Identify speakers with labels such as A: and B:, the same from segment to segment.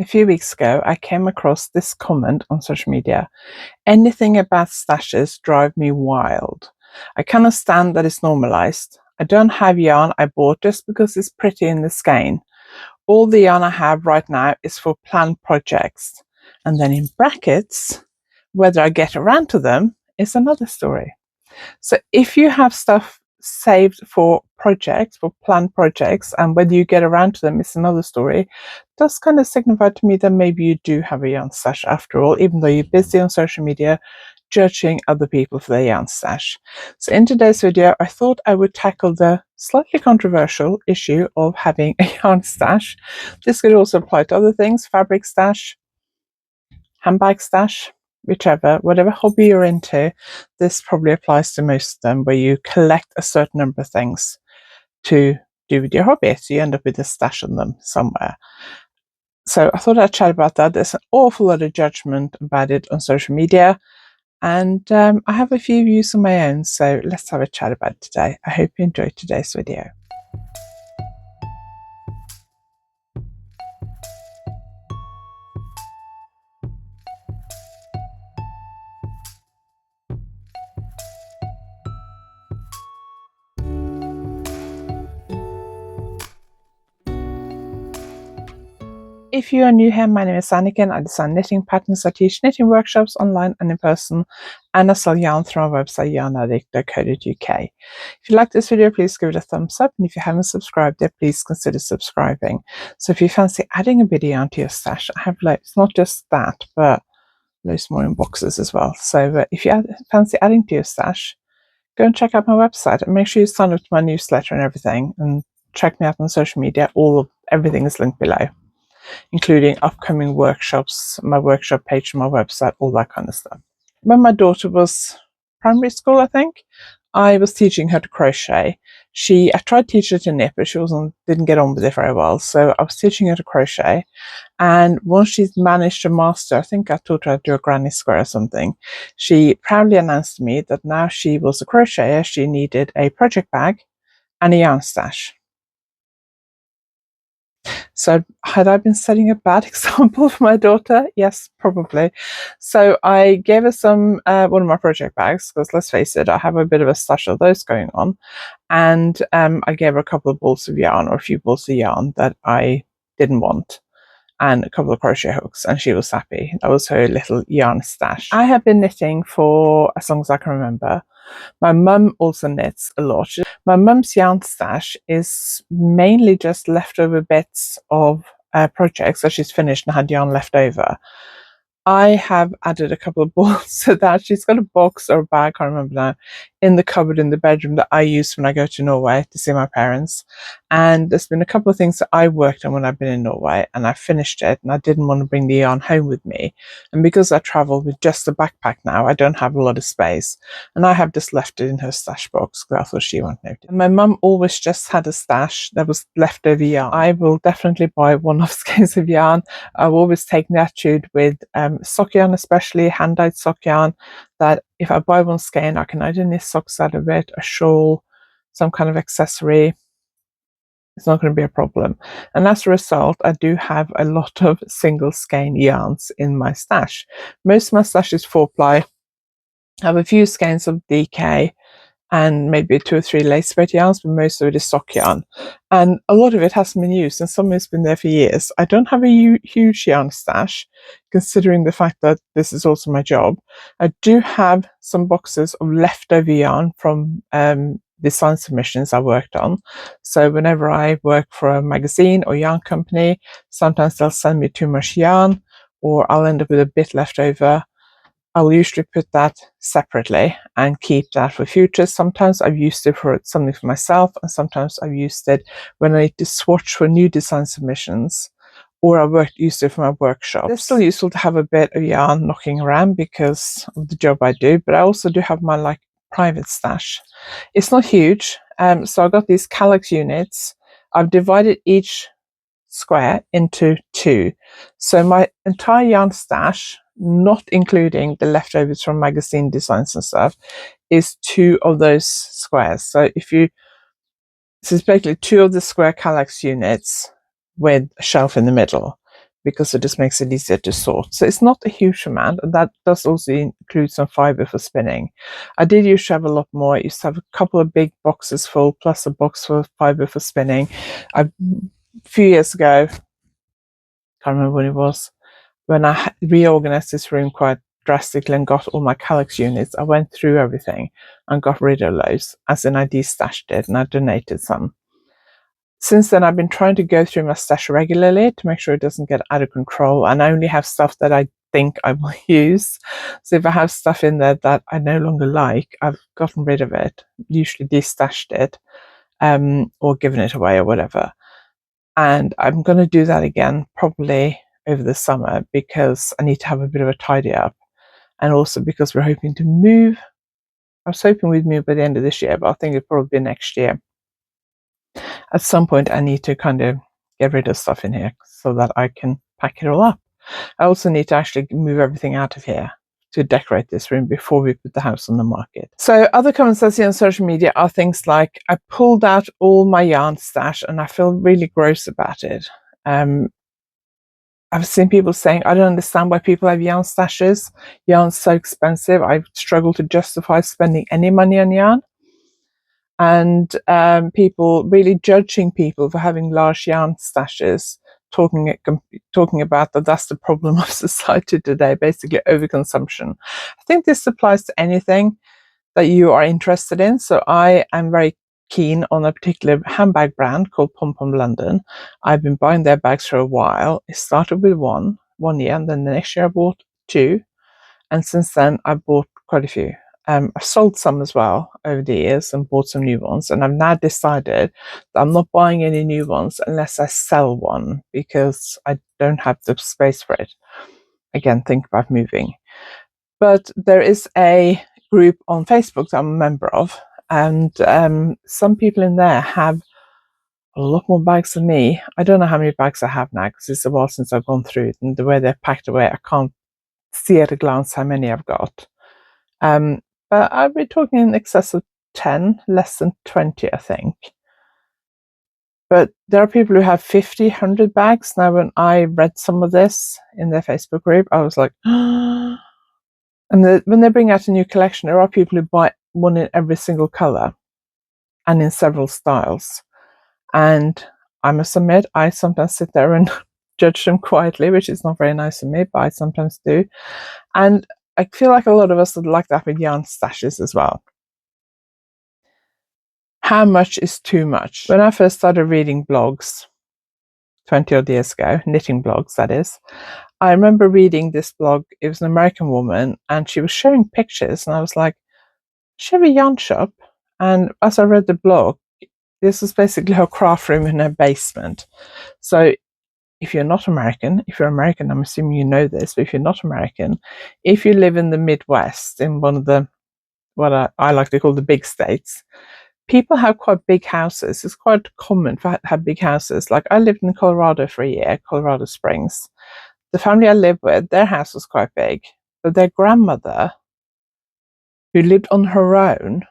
A: A few weeks ago, I came across this comment on social media. Anything about stashes drive me wild. I cannot stand that it's normalized. I don't have yarn I bought just because it's pretty in the skein. All the yarn I have right now is for planned projects. And then in brackets, whether I get around to them is another story. So if you have stuff saved for projects, for planned projects, and whether you get around to them is another story, does kind of signify to me that maybe you do have a yarn stash after all, even though you're busy on social media judging other people for their yarn stash. So in today's video, I thought I would tackle the slightly controversial issue of having a yarn stash. This could also apply to other things: fabric stash, handbag stash, whichever, whatever hobby you're into. This probably applies to most of them, where you collect a certain number of things to do with your hobby, so you end up with a stash of them somewhere. So I thought I'd chat about that. There's an awful lot of judgment about it on social media, and I have a few views of my own, so let's have a chat about it today. I hope you enjoyed today's video. If you are new here, my name is Anniken. I design knitting patterns. I teach knitting workshops online and in person, and I sell yarn through our website YarnAddict.co.uk. If you like this video, please give it a thumbs up, and if you haven't subscribed yet, please consider subscribing. So if you fancy adding a bit of yarn to your stash, I have loads, not just that, but loads more in boxes as well. So if you fancy adding to your stash, go and check out my website, and make sure you sign up to my newsletter and everything, and check me out on social media. Everything is linked below, including upcoming workshops, my workshop page on my website, all that kind of stuff. When my daughter was primary school, I think, I was teaching her to crochet. I tried to teach her to knit, but she didn't get on with it very well. So I was teaching her to crochet. And once she's managed to master, I think I taught her how to do a granny square or something, she proudly announced to me that now she was a crocheter, she needed a project bag and a yarn stash. So had I been setting a bad example for my daughter? Yes, probably. So I gave her one of my project bags, because let's face it, I have a bit of a stash of those going on. And I gave her a couple of balls of yarn, or a few balls of yarn that I didn't want, and a couple of crochet hooks, and she was happy. That was her little yarn stash. I have been knitting for as long as I can remember. My mum also knits a lot. My mum's yarn stash is mainly just leftover bits of projects that she's finished and had yarn left over. I have added a couple of balls to that. She's got a box or a bag, I can't remember now, in the cupboard in the bedroom that I use when I go to Norway to see my parents. And there's been a couple of things that I worked on when I've been in Norway, and I finished it, and I didn't want to bring the yarn home with me. And because I travel with just a backpack now, I don't have a lot of space, and I have just left it in her stash box because I thought she won't notice. And my mum always just had a stash that was leftover yarn. I will definitely buy one-off skeins of yarn. I've always taken the attitude with sock yarn, especially hand-dyed sock yarn, that if I buy one skein, I can either knit socks out of it, a shawl, some kind of accessory. It's not going to be a problem. And as a result, I do have a lot of single skein yarns in my stash. Most of my stash is 4-ply. I have a few skeins of DK and maybe 2 or 3 lace thread yarns, but most of it is sock yarn. And a lot of it hasn't been used, and some of it's been there for years. I don't have a huge yarn stash, considering the fact that this is also my job. I do have some boxes of leftover yarn from design submissions I worked on. So whenever I work for a magazine or yarn company, sometimes they'll send me too much yarn, or I'll end up with a bit left over. I'll usually put that separately and keep that for future. Sometimes I've used it for something for myself, and sometimes I've used it when I need to swatch for new design submissions, or used it for my workshops. It's still useful to have a bit of yarn knocking around because of the job I do, but I also do have my private stash. It's not huge, so I've got these calyx units. I've divided each square into 2. So my entire yarn stash, not including the leftovers from magazine designs and stuff, is 2 of those squares. So this is basically 2 of the square calyx units with a shelf in the middle. because it just makes it easier to sort. So it's not a huge amount, and that does also include some fiber for spinning. I did used to have a lot more. I used to have a couple of big boxes full, plus a box for fiber for spinning. A few years ago, can't remember when it was, when I reorganized this room quite drastically and got all my Calyx units, I went through everything and got rid of those, as in I destashed it and I donated some. Since then, I've been trying to go through my stash regularly to make sure it doesn't get out of control, and I only have stuff that I think I will use. So if I have stuff in there that I no longer like, I've gotten rid of it, usually destashed it, or given it away or whatever. And I'm going to do that again probably over the summer, because I need to have a bit of a tidy up, and also because we're hoping to move. I was hoping we'd move by the end of this year, but I think it'll probably be next year. At some point, I need to kind of get rid of stuff in here so that I can pack it all up. I also need to actually move everything out of here to decorate this room before we put the house on the market. So other comments I see on social media are things like, I pulled out all my yarn stash and I feel really gross about it. I've seen people saying, I don't understand why people have yarn stashes. Yarn's so expensive. I struggle to justify spending any money on yarn. And people really judging people for having large yarn stashes, talking about that's the problem of society today, basically overconsumption. I think this applies to anything that you are interested in. So I am very keen on a particular handbag brand called Pom Pom London. I've been buying their bags for a while. It started with one year, and then the next year I bought two. And since then, I've bought quite a few. I've sold some as well over the years and bought some new ones. And I've now decided that I'm not buying any new ones unless I sell one, because I don't have the space for it. Again, think about moving. But there is a group on Facebook that I'm a member of, and some people in there have a lot more bags than me. I don't know how many bags I have now, because it's a while since I've gone through it, and the way they're packed away, I can't see at a glance how many I've got. But I'll be talking in excess of 10, less than 20, I think. But there are people who have 50, 100 bags. Now, when I read some of this in their Facebook group, I was like, and when they bring out a new collection, there are people who buy one in every single color and in several styles. And I must admit, I sometimes sit there and judge them quietly, which is not very nice of me, but I sometimes do. And I feel like a lot of us would like that with yarn stashes as well. How much is too much? When I first started reading blogs 20 odd years ago, knitting blogs that is, I remember reading this blog. It was an American woman and she was showing pictures, and I was like, she have a yarn shop? And as I read the blog, this was basically her craft room in her basement. So if you're not American, if you're American, I'm assuming you know this, but if you're not American, if you live in the Midwest, in one of the, what I like to call the big states, people have quite big houses. It's quite common to have big houses. Like I lived in Colorado for a year, Colorado Springs. The family I lived with, their house was quite big, but their grandmother, who lived on her own,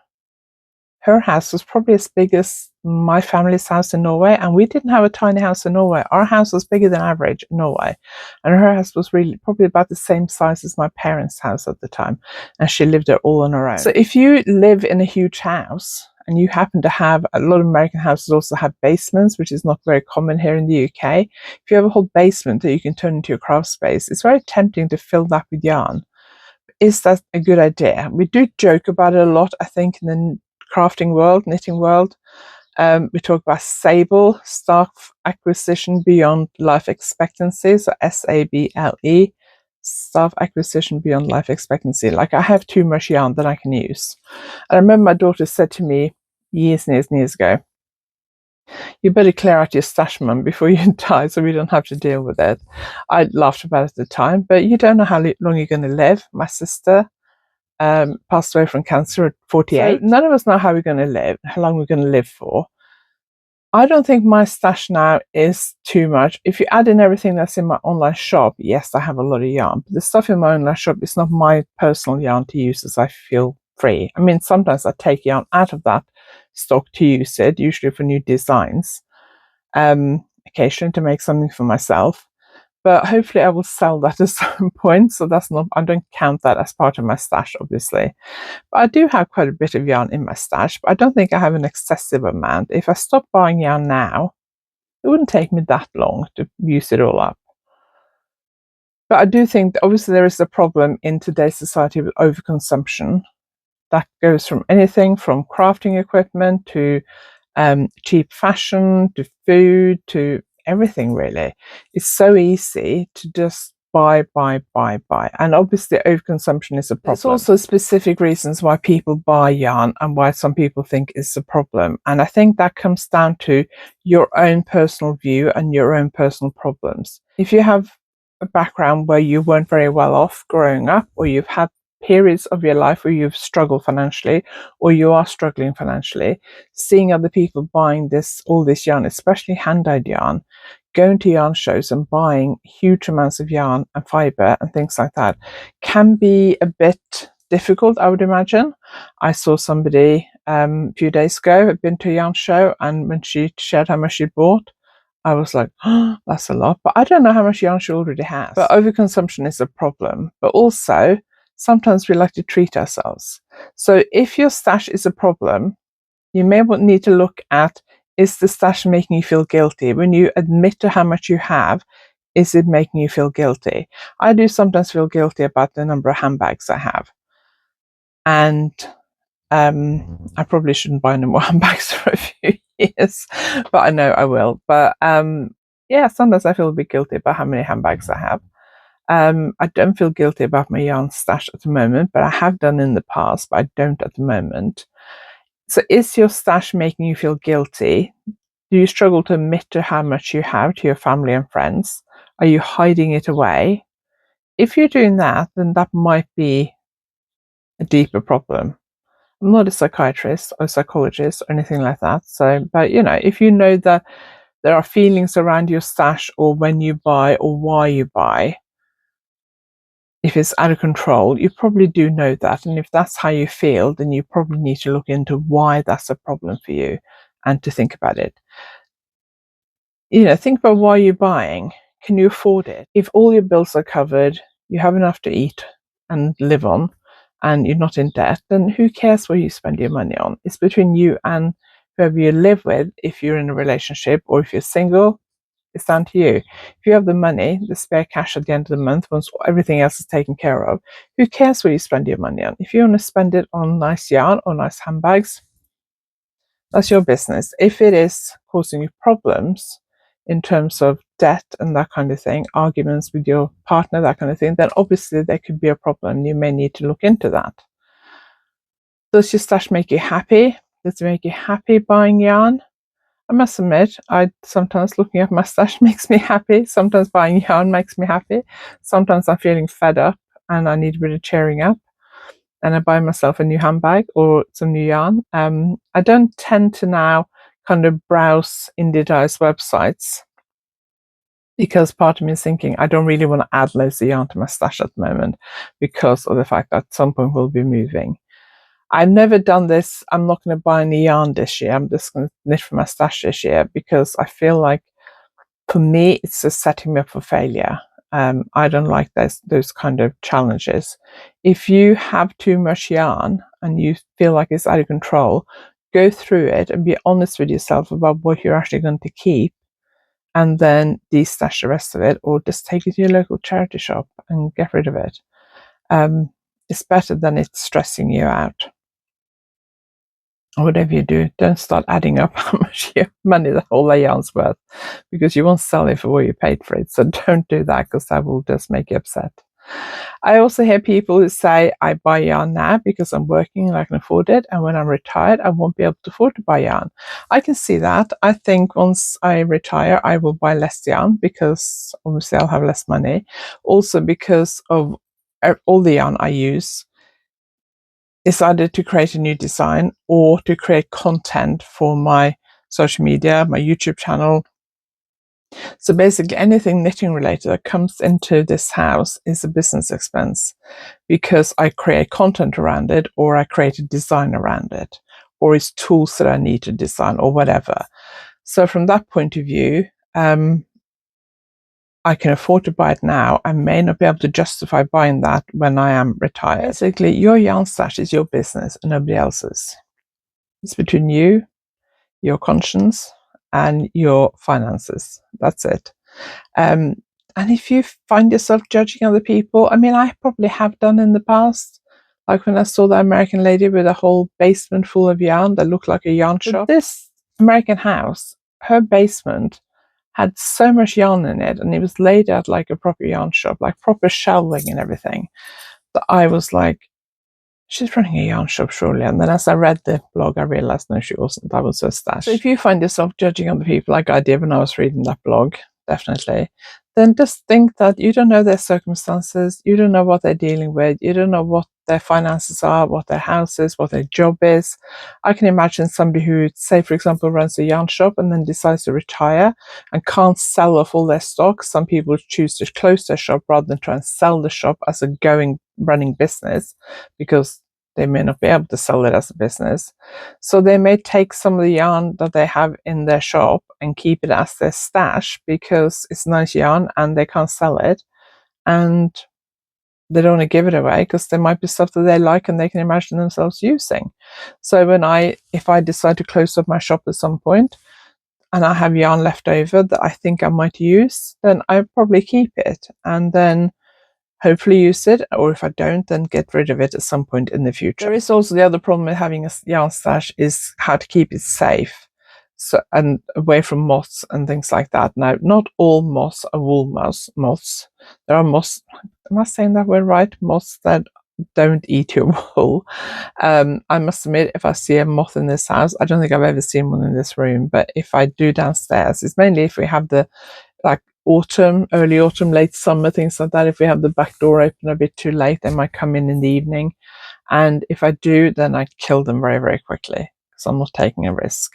A: her house was probably as big as my family's house in Norway, and we didn't have a tiny house in Norway. Our house was bigger than average in Norway, and her house was really probably about the same size as my parents' house at the time, and she lived there all on her own. So if you live in a huge house, and you happen to have, a lot of American houses also have basements, which is not very common here in the UK. If you have a whole basement that you can turn into a craft space, it's very tempting to fill that with yarn. Is that a good idea? We do joke about it a lot, I think, in the crafting world, knitting world. We talk about SABLE, staff acquisition beyond life expectancy, so SABLE, staff acquisition beyond life expectancy. Like, I have too much yarn that I can use. I remember my daughter said to me years and years and years ago, you better clear out your stash, Mum, before you die, so we don't have to deal with it. I laughed about it at the time, but you don't know how long you're going to live. My sister passed away from cancer at 48. So none of us know how we're going to live, how long we're going to live for. I don't think my stash now is too much. If you add in everything that's in my online shop, yes, I have a lot of yarn. But the stuff in my online shop is not my personal yarn to use as I feel free. I mean, sometimes I take yarn out of that stock to use it, usually for new designs, occasionally to make something for myself. but hopefully I will sell that at some point. So that's not, I don't count that as part of my stash, obviously. But I do have quite a bit of yarn in my stash, but I don't think I have an excessive amount. If I stop buying yarn now, it wouldn't take me that long to use it all up. But I do think that obviously there is a problem in today's society with overconsumption. That goes from anything from crafting equipment to cheap fashion to food to everything, really. It's so easy to just buy. And obviously, overconsumption is a problem. There's also specific reasons why people buy yarn and why some people think it's a problem. And I think that comes down to your own personal view and your own personal problems. If you have a background where you weren't very well off growing up, or you've had periods of your life where you've struggled financially, or you are struggling financially, seeing other people buying all this yarn, especially hand-dyed yarn, going to yarn shows and buying huge amounts of yarn and fibre and things like that can be a bit difficult, I would imagine. I saw somebody a few days ago had been to a yarn show, and when she shared how much she bought, I was like, oh, that's a lot. But I don't know how much yarn she already has. But overconsumption is a problem. But also, sometimes we like to treat ourselves. So if your stash is a problem, you may need to look at, is the stash making you feel guilty? When you admit to how much you have, is it making you feel guilty? I do sometimes feel guilty about the number of handbags I have. And I probably shouldn't buy any more handbags for a few years, but I know I will. But yeah, sometimes I feel a bit guilty about how many handbags I have. I don't feel guilty about my yarn stash at the moment, but I have done in the past, but I don't at the moment. So is your stash making you feel guilty? Do you struggle to admit to how much you have to your family and friends? Are you hiding it away? If you're doing that, then that might be a deeper problem. I'm not a psychiatrist or psychologist or anything like that. So, but if you know that there are feelings around your stash or when you buy or why you buy, if it's out of control, you probably do know that. And if that's how you feel, then you probably need to look into why that's a problem for you and to think about it. Think about why you're buying. Can you afford it? If all your bills are covered, you have enough to eat and live on, and you're not in debt, then who cares what you spend your money on? It's between you and whoever you live with. If you're in a relationship or if you're single, it's down to you. If you have the money, the spare cash at the end of the month, once everything else is taken care of, who cares what you spend your money on? If you want to spend it on nice yarn or nice handbags, that's your business. If it is causing you problems in terms of debt and that kind of thing, arguments with your partner, that kind of thing, then obviously there could be a problem. You may need to look into that. Does your stash make you happy? Does it make you happy buying yarn? I must admit, sometimes looking at my stash makes me happy. Sometimes buying yarn makes me happy. Sometimes I'm feeling fed up and I need a bit of cheering up, and I buy myself a new handbag or some new yarn. I don't tend to now kind of browse indie dyes websites, because part of me is thinking I don't really want to add loads of yarn to my stash at the moment because of the fact that at some point we'll be moving. I've never done this. I'm not going to buy any yarn this year. I'm just going to knit for my stash this year because I feel like for me it's just setting me up for failure. I don't like those kind of challenges. If you have too much yarn and you feel like it's out of control, go through it and be honest with yourself about what you're actually going to keep, and then de-stash the rest of it, or just take it to your local charity shop and get rid of it. It's better than it stressing you out. Or whatever you do, don't start adding up how much money the whole yarn's worth, because you won't sell it for what you paid for it. So don't do that, because that will just make you upset. I also hear people who say, I buy yarn now because I'm working and I can afford it, and when I'm retired I won't be able to afford to buy yarn. I can see that. I think once I retire I will buy less yarn, because obviously I'll have less money. Also because of all the yarn I use is either to create a new design or to create content for my social media, my YouTube channel. So basically anything knitting related that comes into this house is a business expense, because I create content around it, or I create a design around it, or it's tools that I need to design or whatever. So from that point of view, I can afford to buy it now. I may not be able to justify buying that when I am retired. Basically, your yarn stash is your business and nobody else's. It's between you, your conscience, and your finances. That's it. And if you find yourself judging other people, I mean, I probably have done in the past. Like when I saw that American lady with a whole basement full of yarn that looked like a yarn shop. But this American house, her basement had so much yarn in it, and it was laid out like a proper yarn shop, like proper shelving and everything, that I was like, she's running a yarn shop surely. And then as I read the blog, I realized no, she wasn't. That was her stash. So if you find yourself judging other people like I did when I was reading that blog, definitely, then just think that you don't know their circumstances, you don't know what they're dealing with, you don't know what their finances are, what their house is, what their job is. I can imagine somebody who, say, for example, runs a yarn shop and then decides to retire and can't sell off all their stock. Some people choose to close their shop rather than try and sell the shop as a running business, because they may not be able to sell it as a business. So they may take some of the yarn that they have in their shop and keep it as their stash because it's nice yarn and they can't sell it. And they don't want to give it away because there might be stuff that they like and they can imagine themselves using. So if I decide to close up my shop at some point and I have yarn left over that I think I might use, then I probably keep it and then hopefully use it, or if I don't, then get rid of it at some point in the future. There is also the other problem with having a yarn stash is how to keep it safe, so and away from moths and things like that. Now, not all moths are wool moths. There are moths, am I saying that word right? Moths that don't eat your wool. I must admit, if I see a moth in this house, I don't think I've ever seen one in this room, but if I do downstairs, it's mainly if we have the like early autumn, late summer, things like that. If we have the back door open a bit too late, they might come in the evening. And if I do, then I kill them very, very quickly because I'm not taking a risk.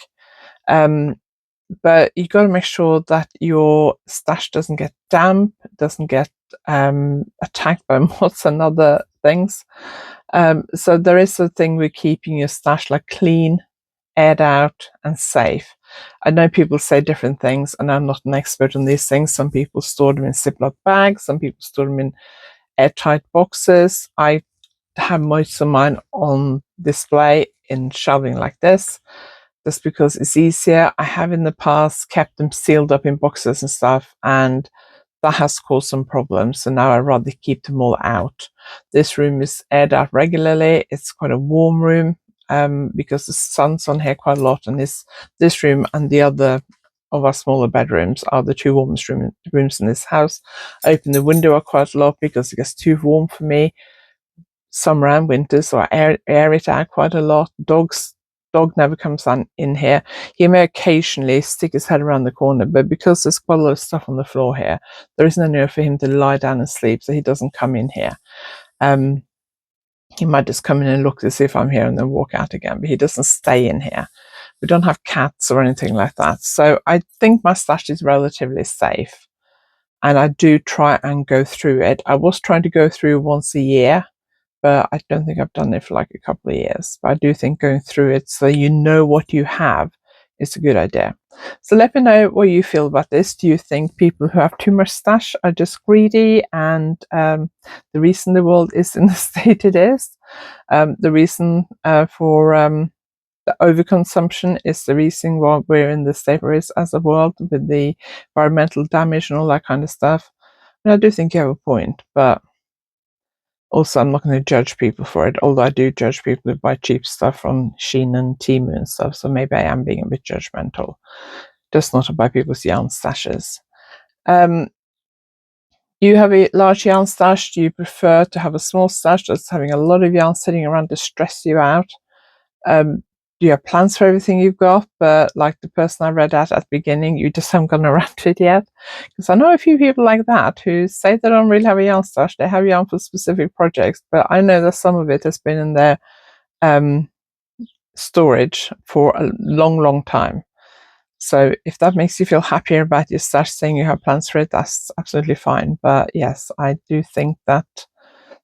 A: But you got to make sure that your stash doesn't get damp, doesn't get attacked by moths and other things. So there is a thing with keeping your stash like clean, aired out, and safe. I know people say different things, and I'm not an expert on these things. Some people store them in Ziploc bags, some people store them in airtight boxes. I have most of mine on display in shelving like this, just because it's easier. I have in the past kept them sealed up in boxes and stuff, and that has caused some problems. So now I'd rather keep them all out. This room is aired out regularly. It's quite a warm room because the sun's on here quite a lot, and this room and the other of our smaller bedrooms are the two warmest rooms in this house. I open the window quite a lot because it gets too warm for me summer and winter, so I air it out quite a lot. Dog never comes in here. He may occasionally stick his head around the corner, but because there's quite a lot of stuff on the floor here, there isn't anywhere for him to lie down and sleep, so he doesn't come in here. He might just come in and look to see if I'm here and then walk out again, but he doesn't stay in here. We don't have cats or anything like that. So I think my stash is relatively safe. And I do try and go through it. I was trying to go through once a year, but I don't think I've done it for like a couple of years. But I do think going through it so you know what you have is a good idea. So let me know what you feel about this. Do you think people who have too much stash are just greedy, and the reason the world is in the state it is, the reason for the overconsumption is the reason why we're in the state we're in as a world with the environmental damage and all that kind of stuff? And I do think you have a point, but also I'm not going to judge people for it, although I do judge people who buy cheap stuff from Shein and Temu and stuff, so maybe I am being a bit judgmental. Just not to buy people's yarn stashes. Do you have a large yarn stash? Do you prefer to have a small stash that's having a lot of yarn sitting around to stress you out? Do you have plans for everything you've got, but like the person I read at the beginning, you just haven't gotten around to it yet? Because I know a few people like that who say they don't really have a yarn stash. They have yarn for specific projects, but I know that some of it has been in their storage for a long, long time. So if that makes you feel happier about your stash, saying you have plans for it, that's absolutely fine. But yes, I do think that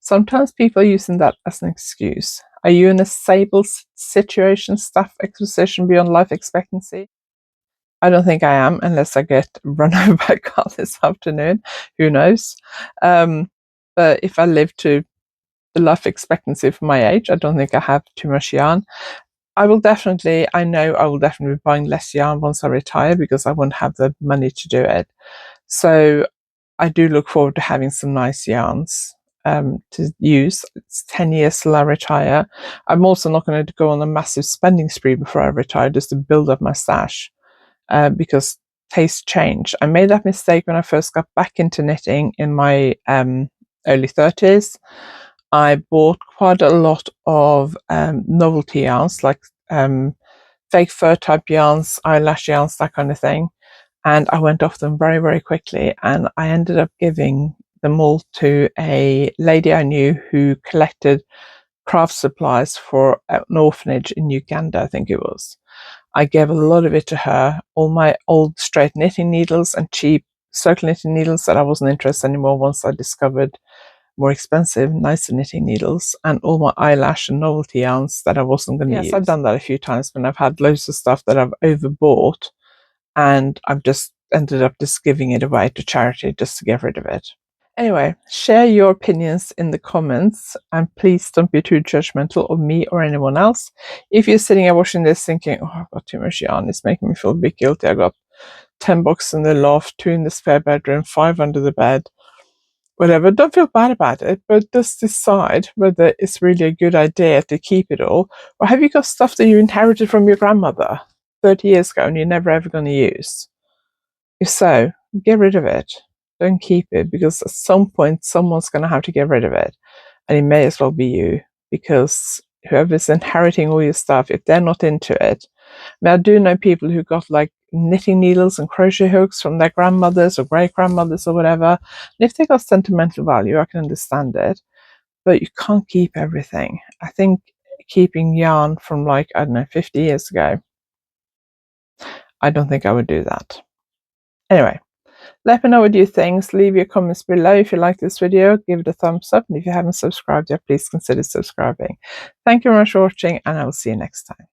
A: sometimes people are using that as an excuse. Are you in a stable situation, staff acquisition beyond life expectancy? I don't think I am, unless I get run over by a car this afternoon. Who knows? But if I live to the life expectancy for my age, I don't think I have too much yarn. I know I will definitely be buying less yarn once I retire because I won't have the money to do it. So I do look forward to having some nice yarns to use. It's 10 years till I retire. I'm also not going to go on a massive spending spree before I retire just to build up my stash because tastes change. I made that mistake when I first got back into knitting in my early 30s. I bought quite a lot of novelty yarns, like fake fur type yarns, eyelash yarns, that kind of thing. And I went off them very, very quickly. And I ended up giving them all to a lady I knew who collected craft supplies for an orphanage in Uganda, I think it was. I gave a lot of it to her, all my old straight knitting needles and cheap circle knitting needles that I wasn't interested anymore once I discovered more expensive, nicer knitting needles, and all my eyelash and novelty yarns that I wasn't going to use. Yes, I've done that a few times when I've had loads of stuff that I've overbought and I've just ended up just giving it away to charity just to get rid of it. Anyway, share your opinions in the comments and please don't be too judgmental of me or anyone else. If you're sitting there watching this thinking, oh, I've got too much yarn, it's making me feel a bit guilty. I got 10 boxes in the loft, 2 in the spare bedroom, 5 under the bed, whatever, don't feel bad about it, but just decide whether it's really a good idea to keep it all, or have you got stuff that you inherited from your grandmother 30 years ago and you're never ever going to use? If so, get rid of it. Don't keep it, because at some point someone's going to have to get rid of it, and it may as well be you, because whoever's inheriting all your stuff, if they're not into it. I mean, I do know people who got like knitting needles and crochet hooks from their grandmothers or great grandmothers or whatever, and if they got sentimental value, I can understand it, but you can't keep everything. I think keeping yarn from, like, I don't know, 50 years ago, I don't think I would do that. Anyway, let me know what you think. Leave your comments below. If you like this video, give it a thumbs up, and if you haven't subscribed yet, please consider subscribing. Thank you very much for watching, and I will see you next time.